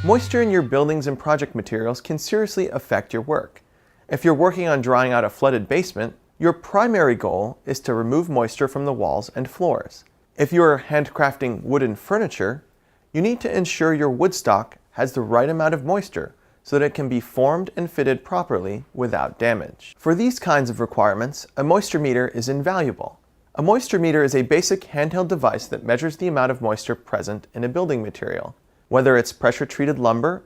Moisture in your buildings and project materials can seriously affect your work. If you're working on drying out a flooded basement, your primary goal is to remove moisture from the walls and floors. If you are handcrafting wooden furniture, you need to ensure your wood stock has the right amount of moisture so that it can be formed and fitted properly without damage. For these kinds of requirements, a moisture meter is invaluable. A moisture meter is a basic handheld device that measures the amount of moisture present in a building material, whether it's pressure-treated lumber,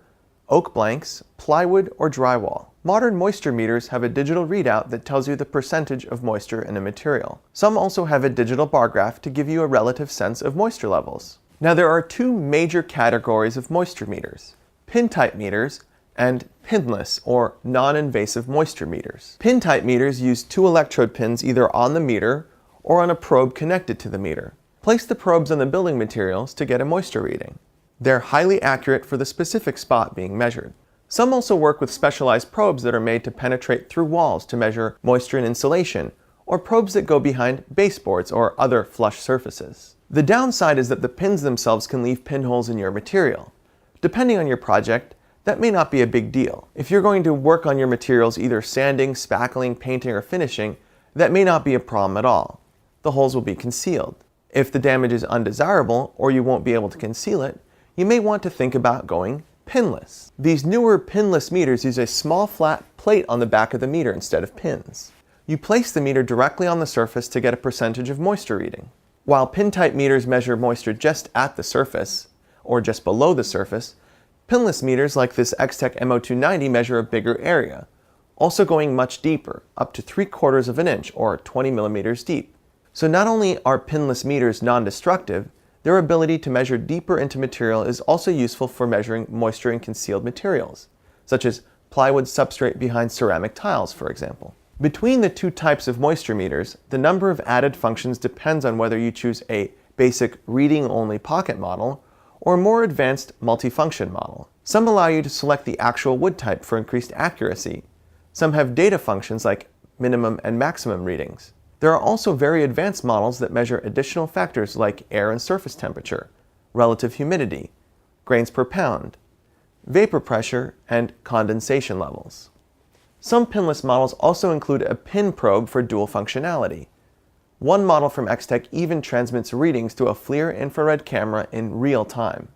oak blanks, plywood, or drywall. Modern moisture meters have a digital readout that tells you the percentage of moisture in a material. Some also have a digital bar graph to give you a relative sense of moisture levels. Now there are two major categories of moisture meters: pin-type meters and pinless or non-invasive moisture meters. Pin-type meters use two electrode pins either on the meter or on a probe connected to the meter. Place the probes on the building materials to get a moisture reading. They're highly accurate for the specific spot being measured. Some also work with specialized probes that are made to penetrate through walls to measure moisture and insulation, or probes that go behind baseboards or other flush surfaces. The downside is that the pins themselves can leave pinholes in your material. Depending on your project, that may not be a big deal. If you're going to work on your materials either sanding, spackling, painting, or finishing, that may not be a problem at all. The holes will be concealed. If the damage is undesirable or you won't be able to conceal it, you may want to think about going pinless. These newer pinless meters use a small flat plate on the back of the meter instead of pins. You place the meter directly on the surface to get a percentage of moisture reading. While pin-type meters measure moisture just at the surface, or just below the surface, pinless meters like this X-Tech MO290 measure a bigger area, also going much deeper, up to 3/4 of an inch or 20 millimeters deep. So not only are pinless meters non-destructive, their ability to measure deeper into material is also useful for measuring moisture in concealed materials, such as plywood substrate behind ceramic tiles, for example. Between the two types of moisture meters, the number of added functions depends on whether you choose a basic reading-only pocket model or a more advanced multifunction model. Some allow you to select the actual wood type for increased accuracy. Some have data functions like minimum and maximum readings. There are also very advanced models that measure additional factors like air and surface temperature, relative humidity, grains per pound, vapor pressure, and condensation levels. Some pinless models also include a pin probe for dual functionality. One model from X-Tech even transmits readings to a FLIR infrared camera in real time.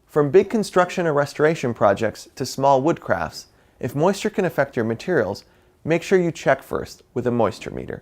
From big construction or restoration projects to small wood crafts, if moisture can affect your materials, make sure you check first with a moisture meter.